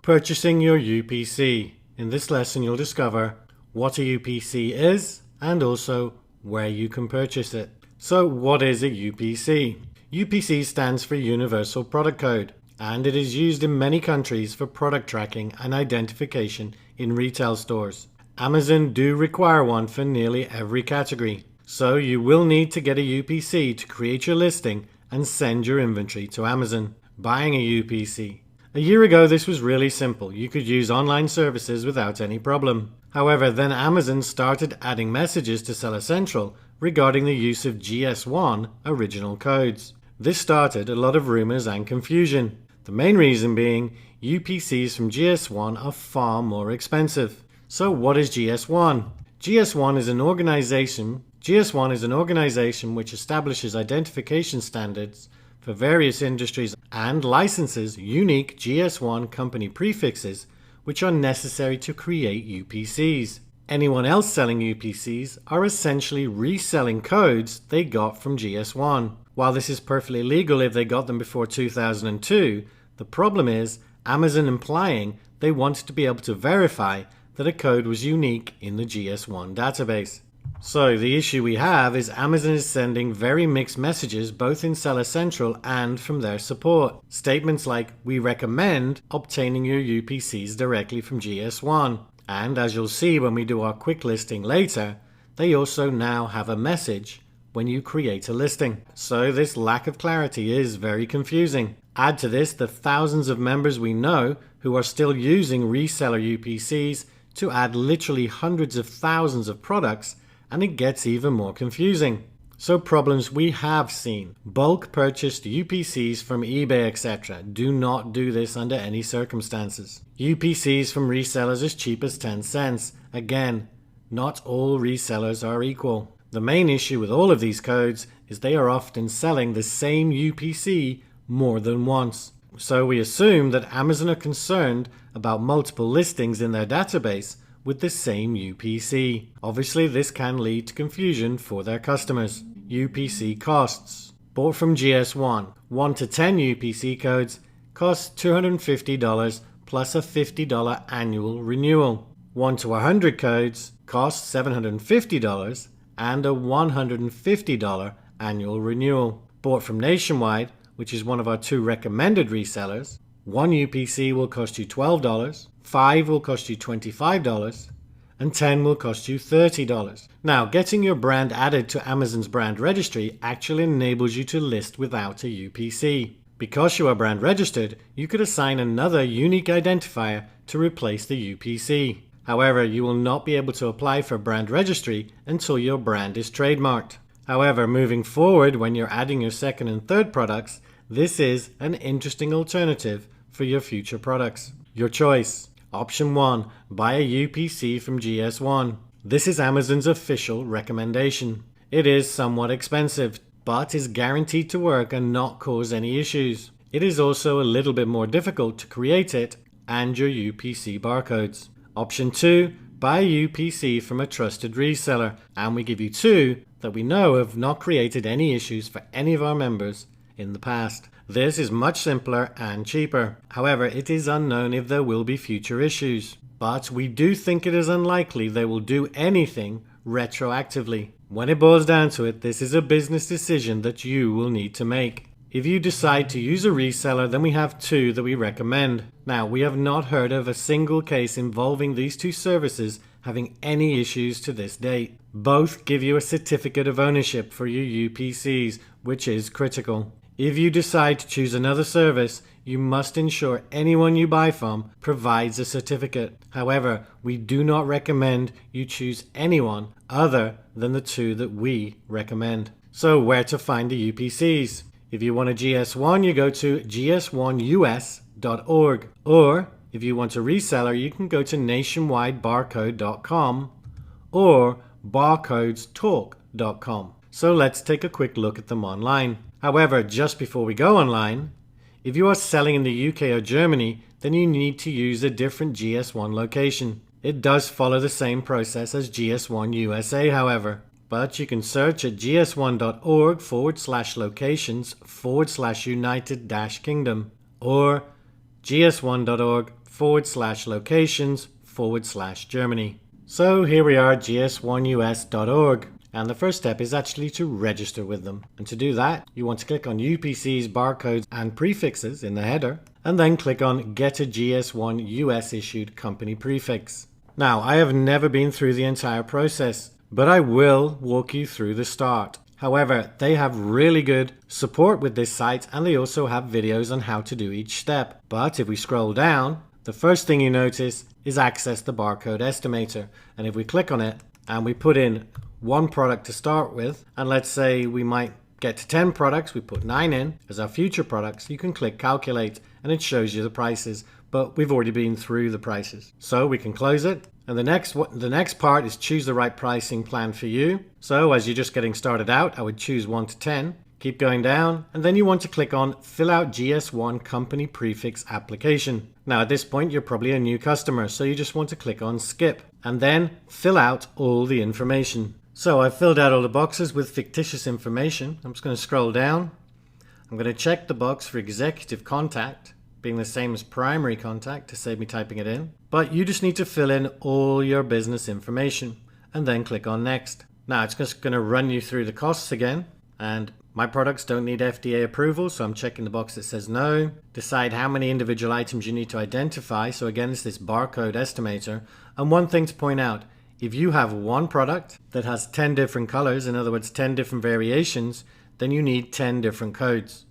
Purchasing your UPC. In this lesson you'll discover what a UPC is and also where you can purchase it. So what is a UPC? UPC stands for Universal Product Code, and it is used in many countries for product tracking and identification in retail stores. Amazon do require one for nearly every category, so you will need to get a UPC to create your listing and send your inventory to Amazon. Buying a UPC. A year ago this was really simple. You could use online services without any problem. However, then Amazon started adding messages to Seller Central regarding the use of GS1 original codes. This started a lot of rumors and confusion. The main reason being UPCs from GS1 are far more expensive. So what is GS1? GS1 is an organization which establishes identification standards for various industries and licenses unique GS1 company prefixes which are necessary to create UPCs. Anyone else selling UPCs are essentially reselling codes they got from GS1. While this is perfectly legal if they got them before 2002, the problem is Amazon implying they wanted to be able to verify that a code was unique in the GS1 database. So the issue we have is Amazon is sending very mixed messages both in Seller Central and from their support. Statements like, "We recommend obtaining your UPCs directly from GS1." And as you'll see when we do our quick listing later, they also now have a message when you create a listing. So this lack of clarity is very confusing. Add to this the thousands of members we know who are still using reseller UPCs to add literally hundreds of thousands of products, and it gets even more confusing. So problems we have seen. Bulk purchased UPCs from eBay, etc. Do not do this under any circumstances. UPCs from resellers as cheap as 10 cents. Again, not all resellers are equal. The main issue with all of these codes is they are often selling the same UPC more than once. So we assume that Amazon are concerned about multiple listings in their database with the same UPC. Obviously, this can lead to confusion for their customers. UPC costs. Bought from GS1, 1 to 10 UPC codes cost $250 plus a $50 annual renewal. 1 to 100 codes cost $750 and a $150 annual renewal. Bought from Nationwide, which is one of our 2 recommended resellers, 1 UPC will cost you $12, 5 will cost you $25, and 10 will cost you $30. Now, getting your brand added to Amazon's brand registry actually enables you to list without a UPC. Because you are brand registered, you could assign another unique identifier to replace the UPC. However, you will not be able to apply for brand registry until your brand is trademarked. However, moving forward when you're adding your second and third products, this is an interesting alternative for your future products. Your choice. Option 1. Buy a UPC from GS1. This is Amazon's official recommendation. It is somewhat expensive, but is guaranteed to work and not cause any issues. It is also a little bit more difficult to create it and your UPC barcodes. Option 2. Buy a UPC from a trusted reseller, and we give you 2 that we know have not created any issues for any of our members in the past. This is much simpler and cheaper. However, it is unknown if there will be future issues. But we do think it is unlikely they will do anything retroactively. When it boils down to it, this is a business decision that you will need to make. If you decide to use a reseller, then we have 2 that we recommend. Now, we have not heard of a single case involving these 2 services having any issues to this date. Both give you a certificate of ownership for your UPCs, which is critical. If you decide to choose another service, you must ensure anyone you buy from provides a certificate. However, we do not recommend you choose anyone other than the 2 that we recommend. So where to find the UPCs? If you want a GS1, you go to gs1us.org. Or if you want a reseller, you can go to nationwidebarcode.com or barcodestalk.com. So let's take a quick look at them online. However, just before we go online, if you are selling in the UK or Germany, then you need to use a different GS1 location. It does follow the same process as GS1 USA, however. But you can search at gs1.org/locations/United-Kingdom or gs1.org gs1us/locations/Germany. So here we are, gs1us.org. And the first step is actually to register with them. And to do that, you want to click on UPC's barcodes and prefixes in the header, and then click on Get a GS1 US issued company prefix. Now, I have never been through the entire process, but I will walk you through the start. However, they have really good support with this site, and they also have videos on how to do each step. But if we scroll down, the first thing you notice is access the barcode estimator. And if we click on it and we put in one product to start with, and let's say we might get to 10 products, we put 9 in as our future products, you can click calculate and it shows you the prices, but we've already been through the prices. So we can close it. And the next part is choose the right pricing plan for you. So as you're just getting started out, I would choose 1 to 10. Keep going down, and then you want to click on Fill out GS1 Company Prefix Application. Now at this point, you're probably a new customer, so you just want to click on Skip, and then fill out all the information. So I've filled out all the boxes with fictitious information. I'm just going to scroll down. I'm going to check the box for Executive Contact, being the same as primary contact to save me typing it in. But you just need to fill in all your business information and then click on Next. Now it's just going to run you through the costs again, and my products don't need FDA approval, so I'm checking the box that says no. Decide how many individual items you need to identify. So again, it's this barcode estimator. And one thing to point out, if you have one product that has 10 different colors, in other words 10 different variations, then you need 10 different codes.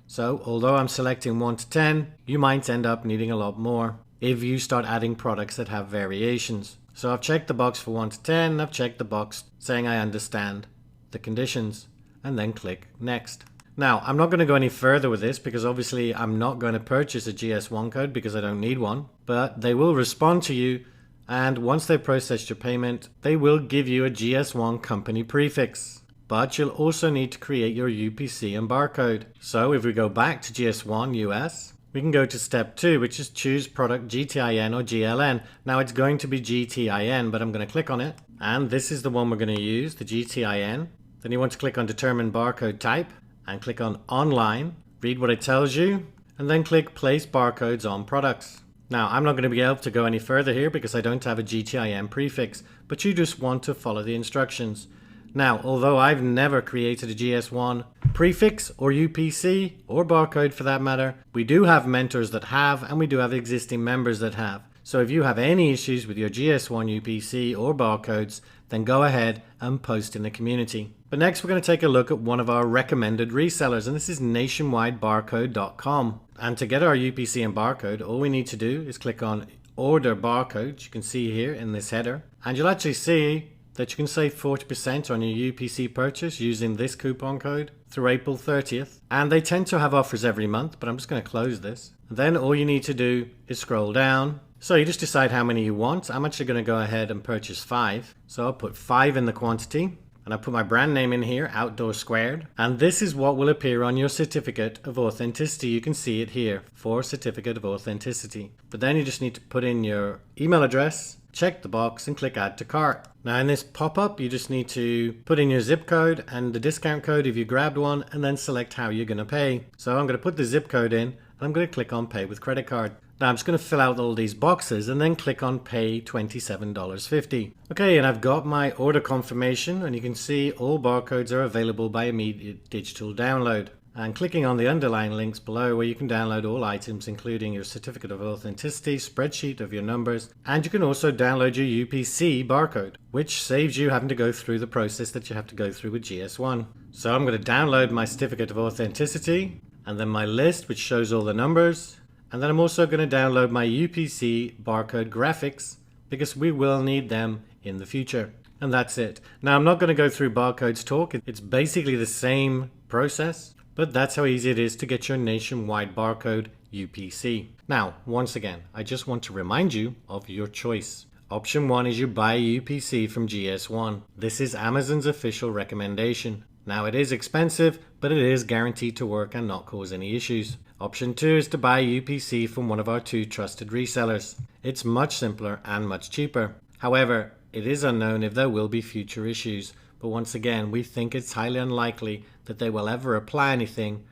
So although I'm selecting 1 to 10, you might end up needing a lot more if you start adding products that have variations. So I've checked the box for 1 to 10, I've checked the box saying I understand the conditions, and then click Next. Now I'm not going to go any further with this because obviously I'm not going to purchase a GS1 code because I don't need one, but they will respond to you, and once they've processed your payment, they will give you a GS1 company prefix. But you'll also need to create your UPC and barcode. So if we go back to GS1 US, we can go to step 2, which is choose product GTIN or GLN. Now it's going to be GTIN, but I'm going to click on it. And this is the one we're going to use, the GTIN. Then you want to click on determine barcode type and click on online, read what it tells you, and then click place barcodes on products. Now I'm not going to be able to go any further here because I don't have a GTIN prefix, but you just want to follow the instructions. Now, although I've never created a GS1 prefix or UPC or barcode for that matter, we do have mentors that have, and we do have existing members that have. So if you have any issues with your GS1 UPC or barcodes, then go ahead and post in the community. But next we're going to take a look at one of our recommended resellers, and this is nationwidebarcode.com. And to get our UPC and barcode, all we need to do is click on order barcode. You can see here in this header, and you'll actually see that you can save 40% on your UPC purchase using this coupon code through April 30th. And they tend to have offers every month, but I'm just going to close this. And then all you need to do is scroll down. So you just decide how many you want. I'm actually going to go ahead and purchase 5. So I'll put 5 in the quantity. And I put my brand name in here, Outdoor Squared. And this is what will appear on your certificate of authenticity. You can see it here for certificate of authenticity. But then you just need to put in your email address, check the box, and click add to cart. Now in this pop-up, you just need to put in your zip code and the discount code if you grabbed one, and then select how you're going to pay. So I'm going to put the zip code in, and I'm going to click on pay with credit card. Now I'm just going to fill out all these boxes and then click on pay $27.50. Okay, and I've got my order confirmation, and you can see all barcodes are available by immediate digital download. And clicking on the underlying links below where you can download all items including your certificate of authenticity, spreadsheet of your numbers, and you can also download your UPC barcode, which saves you having to go through the process that you have to go through with GS1. So I'm going to download my certificate of authenticity and then my list which shows all the numbers. And then I'm also going to download my UPC barcode graphics because we will need them in the future. And that's it. Now I'm not going to go through barcodes talk. It's basically the same process, but that's how easy it is to get your nationwide barcode UPC. Now, once again, I just want to remind you of your choice. Option 1 is you buy a UPC from GS1. This is Amazon's official recommendation. Now it is expensive, but it is guaranteed to work and not cause any issues. Option 2 is to buy a UPC from one of our 2 trusted resellers. It's much simpler and much cheaper. However, it is unknown if there will be future issues, but once again, we think it's highly unlikely that they will ever apply anything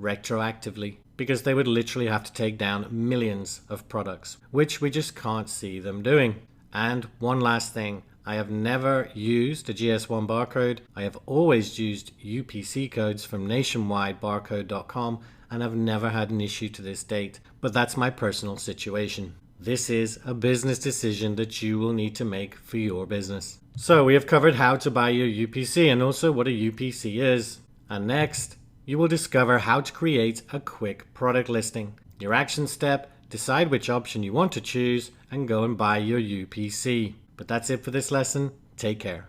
retroactively. because they would literally have to take down millions of products, which we just can't see them doing. And one last thing, I have never used a GS1 barcode. I have always used UPC codes from nationwidebarcode.com and I've never had an issue to this date, but that's my personal situation. This is a business decision that you will need to make for your business. So we have covered how to buy your UPC and also what a UPC is. And next, you will discover how to create a quick product listing. Your action step, decide which option you want to choose and go and buy your UPC. But that's it for this lesson. Take care.